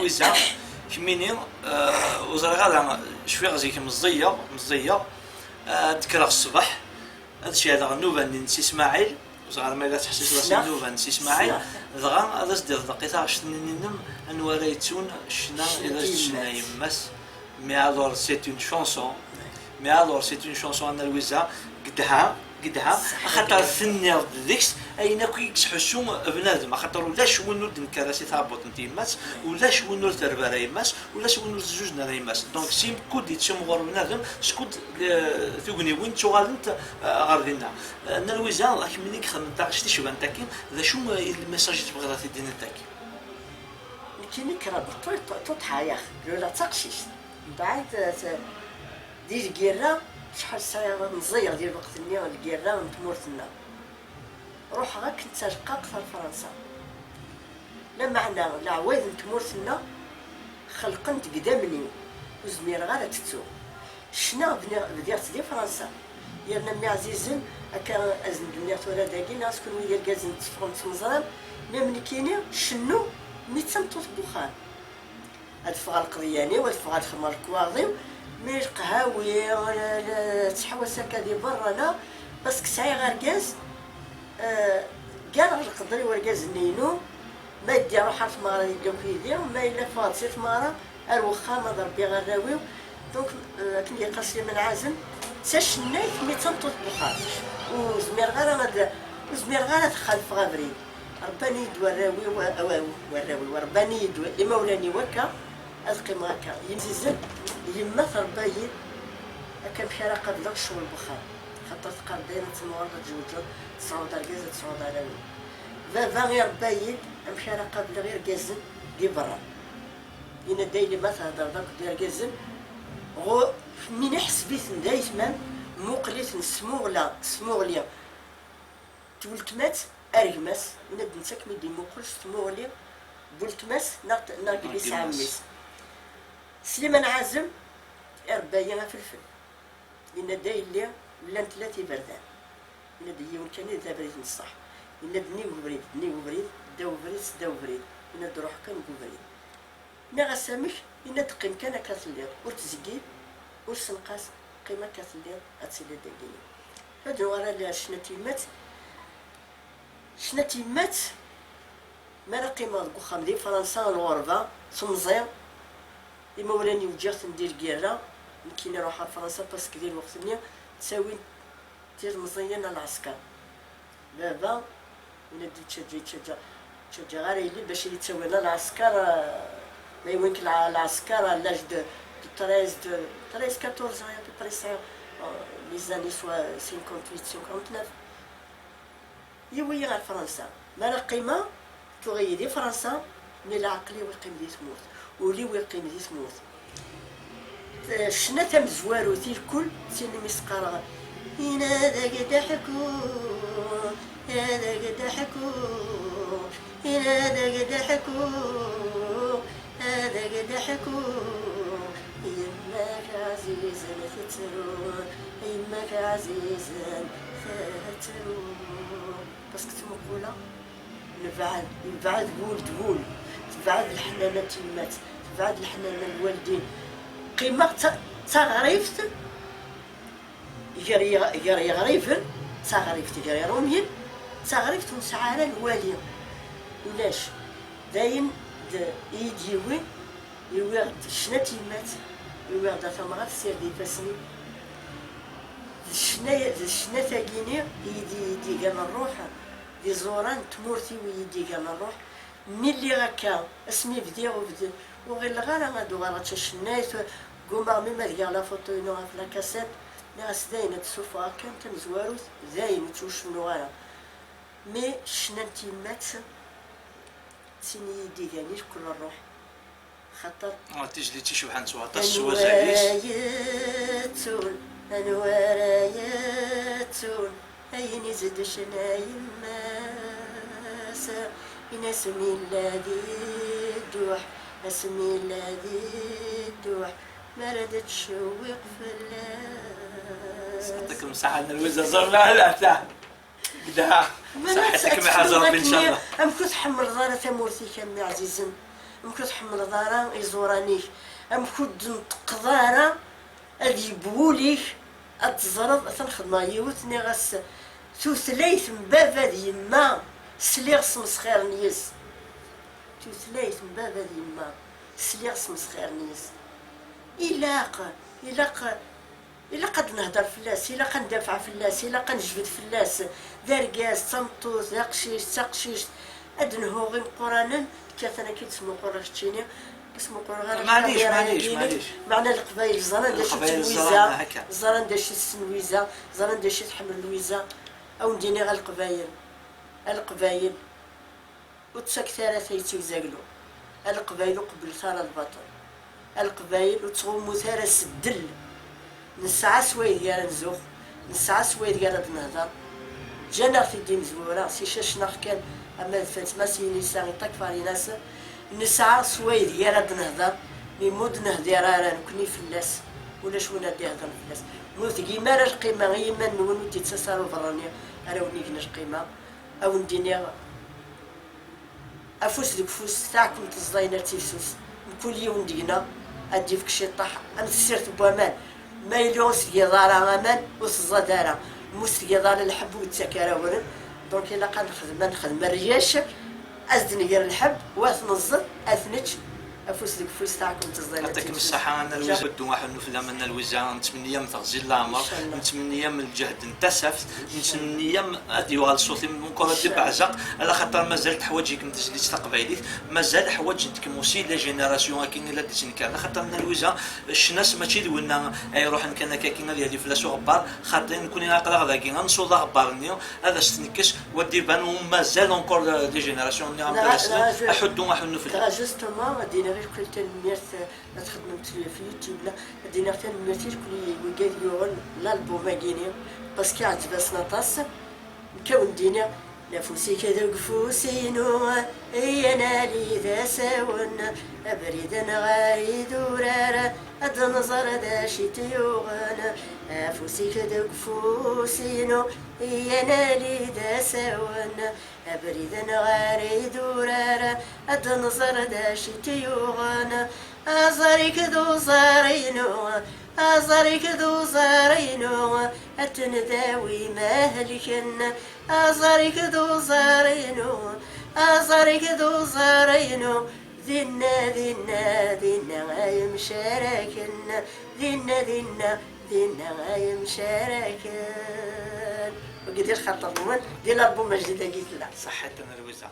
الوزع كميني وزرا غادا شويه غزيك مزيه تكره الصباح هذا الشيء هذا النوبه نسي اسماعيل وزغار ما لا تحسس راسي النوبه نسي اسماعيل دغا هذا سدير دقيقه شننم انوريتون شنا الى شنا يمس مي الور سي اون شونسون مي الور سي اون شونسون انا الوزع قدها خاطر ثني ديكس اين كيكسحسو بنادم خاطر ولا شونو الكراسي تهبط انت يماس ولا شونو التربه يماس ولا شونو الزوج يماس دونك سيم كود تشمغور بنادم شكود ثوغني وين شغالنت غاردينا انا الوزاره كملي خدمت شتي شو انتكي ذا شو الميساج تبغى تدينا تاكي كيني كرا تضحى ولا تقشيش بعد دير كيرا شحال ساعه نزير ديال الوقت النيا الكيرا ونتمورتنا روح غا كنت تلقى في فرنسا لا معنى لا عوايد نتمورتنا خلقنت قدامني وزمير غالا تتو شنا بديت دي فرنسا يرنا مي عزيزن هكا ازن دنيا تورا داكي ناس كون ويا الكازن تفرنت مزران ملي كاينين شنو ميتسمطو بوخان هاد فغال القضياني وهاد فغال خمار كواضي مي القهاوي ولا تحوس هكا دي برانا باسكو ساعي غير كاز كاع القدري والكاز نينو ما يدي روحها في مارا يديو في يدير ما الا فاضسي في مارا الوخا ما ضربي غير راويو دونك كني قاسي من عازم تشنايت مي تنطط بخار وزمير غير غدا وزمير غير دخل في غابري رباني يدوى الراوي ورباني يدوى لمولاني وكا القيمة هكا ينزل يما ربايي هكا مشى راه قبل الشغل بخار خاطر تقار دايره تنور تجوجو 9 درجه 9 دراهم فا غير باين مشى راه قبل غير كازن دي برا انا دايلي ما تهضر داك ديال كازن غو من حسبيت دايما مقلت سموغليا تولتمات ارغماس انا دنتك مي دي مقل سموغليا بولتماس ناقلي ساميس سليمان عازم ربايا فلفل إن دايلي لان ثلاثي بردان إن ديون كان إذا بريد نصح إن دني وبريد داو بريد إن دروح كان بريد نغا سامش إن تقيم كان كاتلير ورتزقيب ورسنقاس قيمة كاتلير أتسيلي داقيني هادو ورا شناتي مات ما راه قيمة القخام دي فرنسا الغربة سمزير إما ولاني وجهت ندير كيرا كي نروح لفرنسا باسكو ديال الوقت النيا تساوي دير مزيان العسكر دابا انا تشجع غير يلي باش يتساوي لنا العسكر ما يوينك العسكر لاج دو 13 14 يا بريسيون لي زاني سوا 58 59 يوي غير فرنسا ما لا قيمه تغيدي فرنسا مي العقلي ويقيم دي تموت ولي ويقيم دي تموت شنا تم زواروتي الكل سيني مسقرا هذا قد حكو هذا قد حكو هذا قد حكو هذا قد حكو يماك عزيزا فترون يماك عزيزا فترون باسكو تمقولا نبعد ولد تبعد الحنانة تمات تبعد الحنانة الوالدين قيمة تغريفت يجري غريفن تغريفت يجري رومين تغريفت ونسعى الوالي ولاش داين يديوي يويرد شناتي مات يويرد ثمرات سير دي فاسني الشنا تاقيني يدي كان الروح دي زوران تمورتي ويدي كان الروح ملي غاكا اسمي بدي وغير الغالا غادو غالا تشنايت قوما ميما ديال لا فوتو ينوها في لاكاسيت ناس داينة تسوفا كان تمزواروت داين توشنو غالا مي شنانتي مات سيني يدي كانيش كل الروح خاطر تجلي تشوح نسوها تسوى زايس انوراياتون اين يزد شنايم ماسا إن اسمي الذي دوح اسمي الذي دوح ما ردت تشوق في اللاس صدق مساحة الوزة زرنا لا تاع قدها صحتك ما حزر ان شاء الله ام كنت حمر زارة مورتي كامي عزيزن ممكن تحمل دارا يزورانيك ممكن نتقدارا هاد يبوليك هاد تزرد تنخدم يوتني غاس توثليت من بابا ديما سليغ سمسخير نيس توثليت من بابا ديما سليغ سمسخير نيس إلا قد نهضر فلاس إلا قندافع فلاس إلا قنجبد فلاس داركاس تمطوط تقشيش هاد نهوغي قرانا كاتنا كيتسمو قراشتيني اسمو قران معليش معنى القبايل زران داش التلويزه زران داش السنويزه زران داش تحمل اللويزه او نديني غير القبايل وتسكتارا تيتيزاقلو القبايل قبل ثار البطل القبايل وتغمو ثار السدل نسعى سويد ديال نزوخ نسعى سويد ديال نهضر جانا في الدين زوره سي شاشنا كان اما فاتما سي نساء تكفاري ناس نسعى سويد ديال نهضر نمود نهضر راه نكوني فلاس ولا شو نادي هضر فلاس موت كيما راه القيمه غير ما نون تيتصاروا فراني راه ونيكنا القيمه او نديني افوس ديك فوس تاعكم تزاينه تيسوس كل يوم دينا ادي فيك شي طاح انا سيرت بوامان ما يلوس يدارا امان وصزادارا موس يدار الحب والتكاره ورن دونك الا نخدم الرياش ازدني غير الحب واثنزل اثنج افوس ديك فوس تاعكم تزاينه يعطيكم الصحة. أنا الوزارة بدو واحد نفلا من الوزارة نتمنى من تغزيل العمر نتمنى من الجهد انتسف نتمنى هادي وهاد الصوت من كرة دي بعزق على خاطر مازال حوايجك تجلي تقبايليك مازال حوايج نتكموسي لا جينيراسيون كاين لا ديسنكا على خاطر من الوزارة الناس ماشي دولنا يروح كان كاين ديال فلاس غبار خاطر نكون ناقلا غداكي غنصوض غبارني هذا ستنكش ودي بان مازال اونكور دي جينيراسيون اللي غنبدا احدوا واحد نفلا جوستومون غادينا غير كل تنمير خدمت في يوتيوب لا دينا تنمير كل قال يوغن الالبوم كاينين باسكو عجبتنا طاس نكون دينا نفوسي كذا قفوسينو هي نالي ذا ساون ابريد غاري دورارا اد نظر داشي تيوغن نفوسي كذا قفوسينو هي نالي ذا ساون ابريد غاري دورارا اد نظر داشي تيوغن ازاريك دو زارينو أزاريك ذو زارينو أتنداوي مهلكن أزاريك ذو زارينو أزاريك ذو زارينو ذنا غايم شاركن ذنا غايم شاركن وقدر خاطر ديال الألبوم جديد قلت لا صحتنا الوزارة.